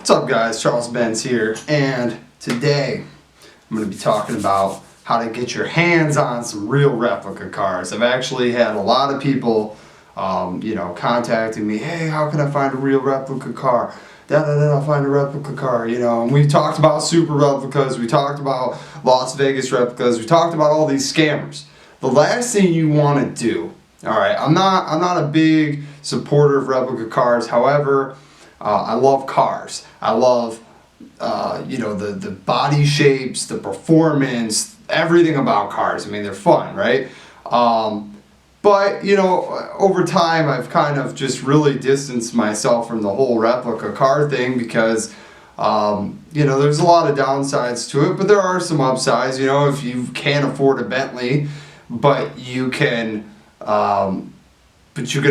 What's up guys, Charles Benz here, and today I'm going to be talking about how to get your hands on some real replica cars. I've actually had a lot of people contacting me, hey, how can I find a real replica car? I'll find a replica car, and we talked about super replicas, we talked about Las Vegas replicas, we talked about all these scammers. The last thing you want to do, alright, I'm not a big supporter of replica cars, however, I love cars. I love, the body shapes, the performance, everything about cars. I mean, they're fun, right? But, over time, I've kind of just really distanced myself from the whole replica car thing because, there's a lot of downsides to it, but there are some upsides. If you can't afford a Bentley, but you can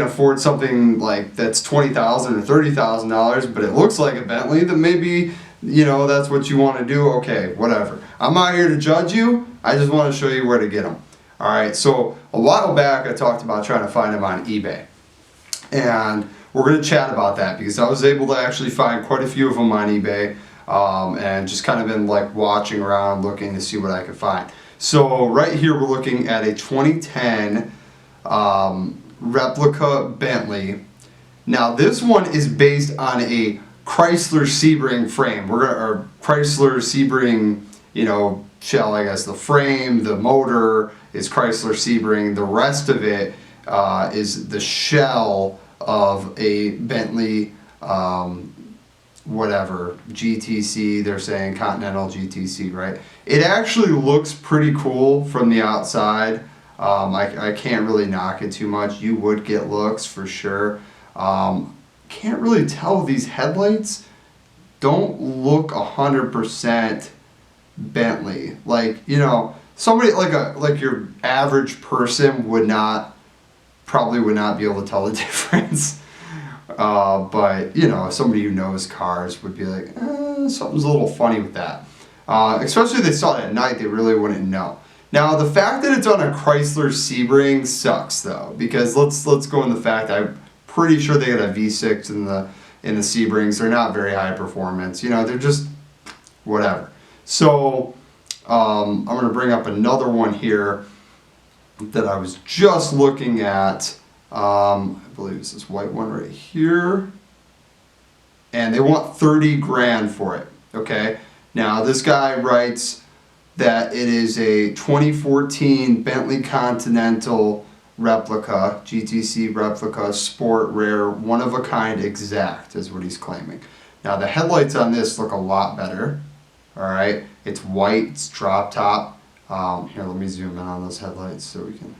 afford something like that's $20,000 or $30,000, but it looks like a Bentley, then maybe, that's what you want to do. Okay, whatever. I'm not here to judge you. I just want to show you where to get them. Alright, so a while back I talked about trying to find them on eBay. And we're going to chat about that because I was able to actually find quite a few of them on eBay and just kind of been like watching around looking to see what I could find. So right here we're looking at a 2010 Replica Bentley. Now this one is based on a Chrysler Sebring frame. Or Chrysler Sebring, shell, I guess. The frame, the motor is Chrysler Sebring. The rest of it is the shell of a Bentley, whatever, GTC. They're saying Continental GTC, right? It actually looks pretty cool from the outside. I can't really knock it too much. You would get looks for sure. Can't really tell. These headlights don't look 100% Bentley. Like, somebody like your average person probably would not be able to tell the difference. But somebody who knows cars would be like, something's a little funny with that. Especially if they saw it at night, they really wouldn't know. Now the fact that it's on a Chrysler Sebring sucks though, because let's go in the fact I'm pretty sure they got a V6 in the Sebrings. They're not very high performance. They're just whatever. So I'm going to bring up another one here that I was just looking at. I believe it's this white one right here, and they want 30 grand for it. Okay. Now this guy writes that it is a 2014 Bentley Continental replica, GTC replica, sport, rare, one of a kind, exact, is what he's claiming. Now the headlights on this look a lot better. Alright, it's white, it's drop top. Here, let me zoom in on those headlights so we can,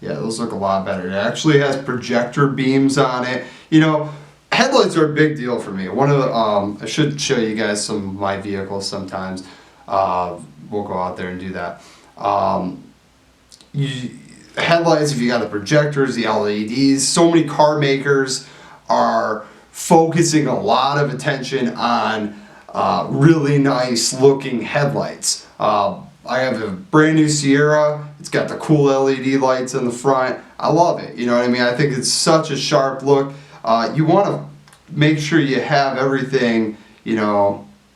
yeah, those look a lot better. It actually has projector beams on it. Headlights are a big deal for me. One of the, I should show you guys some of my vehicles sometimes. We'll go out there and do that. Headlights, if you got the projectors, the LEDs, so many car makers are focusing a lot of attention on really nice looking headlights. I have a brand new Sierra. It's got the cool LED lights in the front. I love it. You know what I mean? I think it's such a sharp look. You want to make sure you have everything,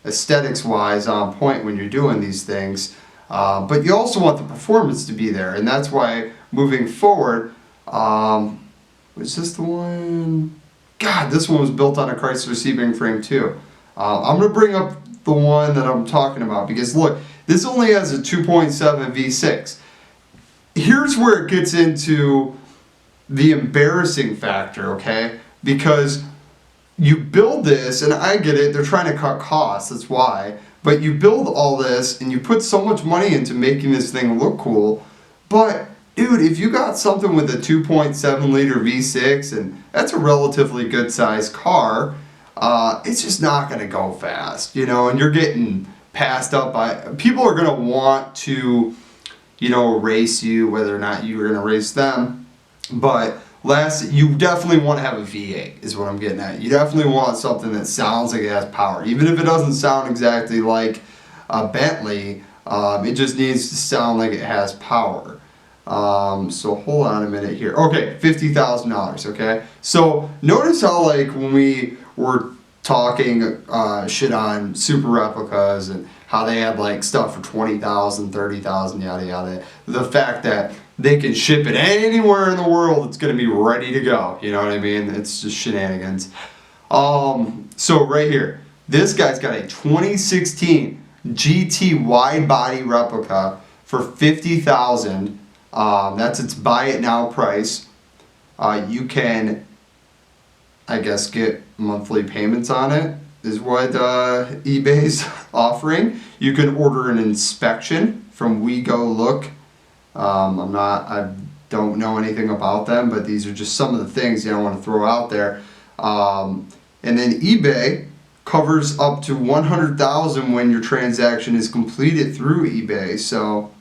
aesthetics wise on point when you're doing these things, but you also want the performance to be there, and that's why moving forward, was this the one? God, this one was built on a Chrysler Sebring frame too. I'm going to bring up the one that I'm talking about because look, this only has a 2.7 V6. Here's where it gets into the embarrassing factor, okay? Because you build this, and I get it, they're trying to cut costs, that's why, but you build all this and you put so much money into making this thing look cool, but dude, if you got something with a 2.7 liter V6, and that's a relatively good sized car, it's just not going to go fast, and you're getting passed up by, people are going to want to, race you, whether or not you're going to race them, but you definitely want to have a V8 is what I'm getting at. You definitely want something that sounds like it has power. Even if it doesn't sound exactly like a Bentley, it just needs to sound like it has power. So hold on a minute here. Okay, $50,000, okay? So notice how when we were talking shit on super replicas and how they had like stuff for 20,000, 30,000, yada yada. The fact that they can ship it anywhere in the world, it's going to be ready to go. You know what I mean? It's just shenanigans. So right here, this guy's got a 2016 GT wide body replica for 50,000. That's its buy it now price. You can, I guess, get monthly payments on it, is what eBay's offering. You can order an inspection from We Go Look. I don't know anything about them, but these are just some of the things I want to throw out there. And then eBay covers up to 100,000 when your transaction is completed through eBay. So,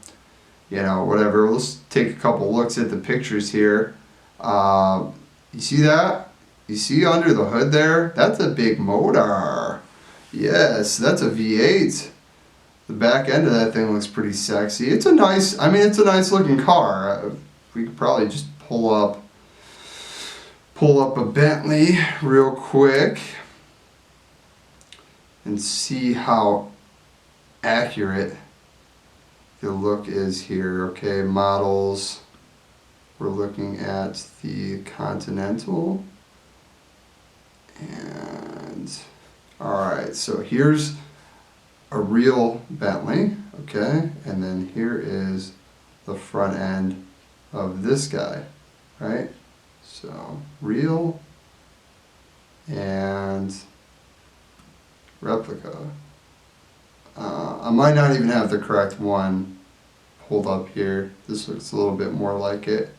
whatever. Let's take a couple looks at the pictures here. You see that? You see under the hood there? That's a big motor. Yes, that's a V8. The back end of that thing looks pretty sexy. It's a nice looking car. We could probably just pull up a Bentley real quick and see how accurate the look is here. Okay, models. We're looking at the Continental. And alright, so here's a real Bentley, okay, and then here is the front end of this guy, right? So real and replica. I might not even have the correct one pulled up here. This looks a little bit more like it.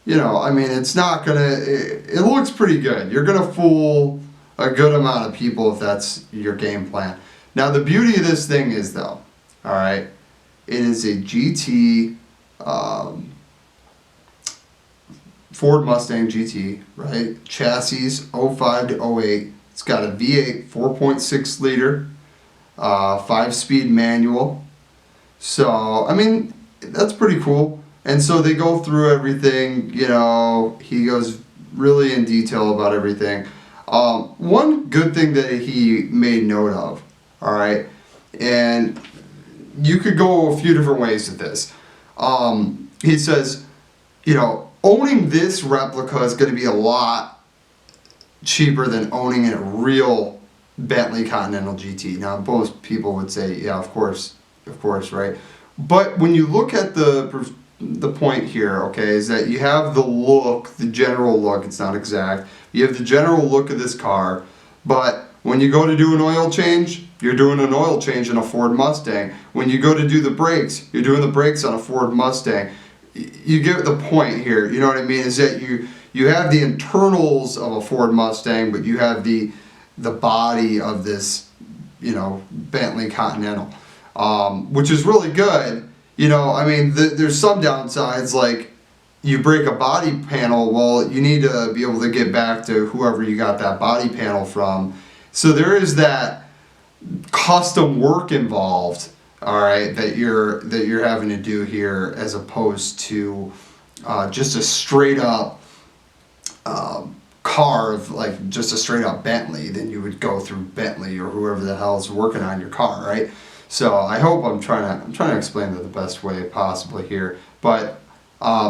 It's not gonna, it looks pretty good. You're gonna fool a good amount of people if that's your game plan. Now the beauty of this thing is though, alright, it is a GT, Ford Mustang GT, right? Chassis 05 to 08. It's got a V8 4.6 liter, 5-speed manual. So, that's pretty cool. And so they go through everything, he goes really in detail about everything. One good thing that he made note of, alright, and you could go a few different ways with this. He says, owning this replica is going to be a lot cheaper than owning a real Bentley Continental GT. Now, most people would say, yeah, of course, right? But when you look at the point here, okay, is that you have the look, the general look, it's not exact, you have the general look of this car, but when you go to do an oil change, you're doing an oil change in a Ford Mustang. When you go to do the brakes, you're doing the brakes on a Ford Mustang. You get the point here, you know what I mean, is that you have the internals of a Ford Mustang, but you have the body of this, Bentley Continental, which is really good. There's some downsides, like you break a body panel, well, you need to be able to get back to whoever you got that body panel from. So there is that custom work involved, alright, that you're having to do here, as opposed to just a straight up car of like just a straight up Bentley. Then you would go through Bentley or whoever the hell is working on your car, right? So I hope I'm trying to explain it the best way possible here. But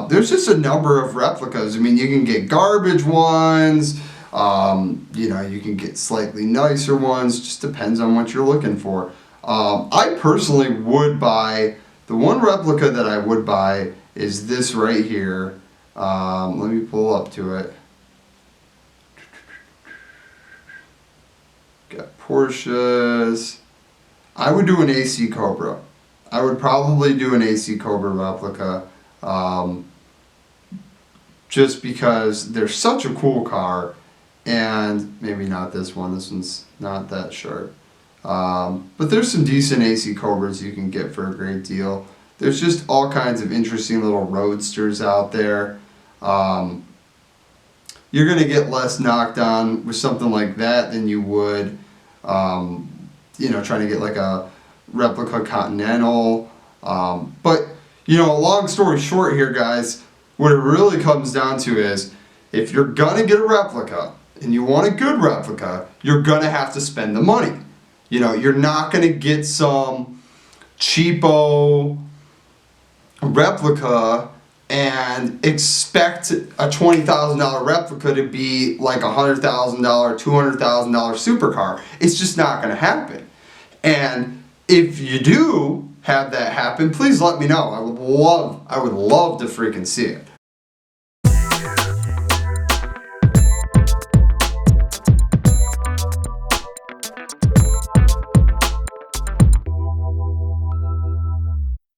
there's just a number of replicas. You can get garbage ones. You can get slightly nicer ones. Just depends on what you're looking for. I personally would buy, the one replica that I would buy is this right here. Let me pull up to it. Got Porsches. I would do an AC Cobra. I would probably do an AC Cobra replica, just because they're such a cool car, and maybe not this one. This one's not that sharp. But there's some decent AC Cobras you can get for a great deal. There's just all kinds of interesting little roadsters out there. You're going to get less knocked on with something like that than you would trying to get like a replica Continental. But, long story short here, guys, what it really comes down to is, if you're gonna get a replica, and you want a good replica, you're gonna have to spend the money. You know, you're not gonna get some cheapo replica and expect a $20,000 replica to be like a $100,000, $200,000 supercar. It's just not gonna happen. And if you do have that happen, please let me know. I would love to freaking see it.